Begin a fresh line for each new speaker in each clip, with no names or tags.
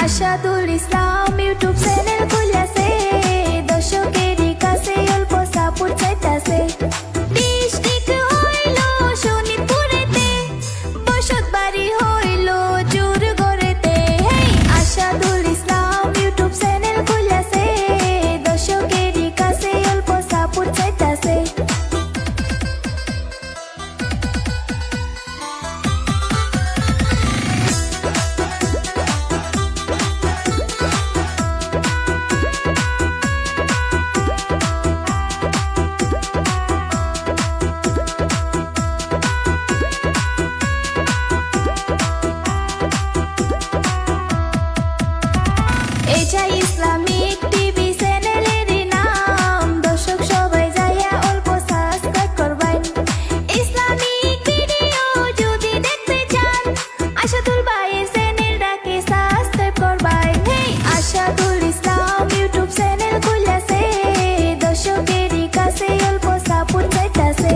আশাদুল ইসলাম YouTube channel খুলেছে, দর্শকেরই কাছে অল্প সাপোর্ট চাইতাছে। ডিস্ট্রিক্ট হইল শোনিতপুরেতে, বসত বাড়ি হইল জোরগড়েতে। আশাদুল ইসলাম ইউটিউব চ্যানেল খুলেছে, দর্শকেরই কাছে অল্প সাপোর্ট চাইতাছে। এটা ইসলামিক টিভি চ্যানেলের নাম, দর্শক সবাই যাইয়া অল্প সাবস্ক্রাইব করবেন। ইসলামিক ভিডিও যদি দেখতে চান, আশাদুল ভাইয়ের চ্যানেলটাকে সাবস্ক্রাইব করবেন। আশাদুল ইসলাম ইউটিউব চ্যানেল খুলেছে, দর্শকেরই কাছে অল্প সাপোর্ট চাইতাছে।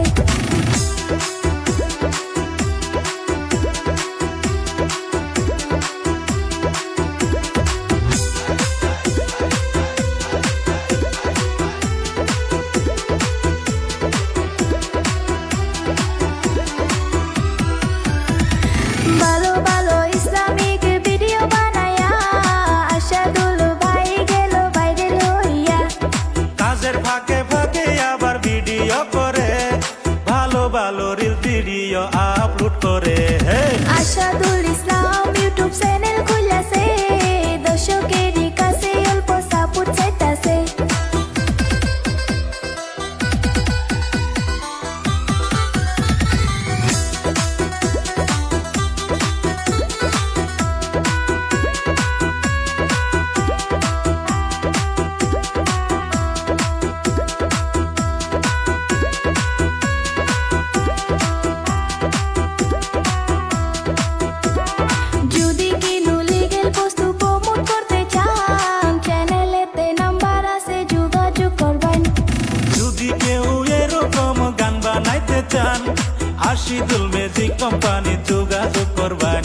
ভালো ভালো ইসলামিক ভিডিও বানায়া আশাদুল ভাই গেল ভাইরাল হইয়া।
কাজের ফাঁকে ফাঁকে আবার ভিডিও করে, ভালো ভালো রিল ভিডিও আপলোড করে।
আশাদুল ইসলাম ইউটিউব চ্যানেল খুলেছে, দর্শকেরই কাছে অল্প সাপোর্ট চাইতাছে। যদি কিনু লিগেল বস্তু প্রমোট করতে চান, চ্যানেলেতে নাম্বার আছে, যোগাযোগ করবেন।
যদি কেউ এরকম গান বানাইতে চান, আশিদুল মিউজিক কোম্পানি যোগাযোগ করবেন।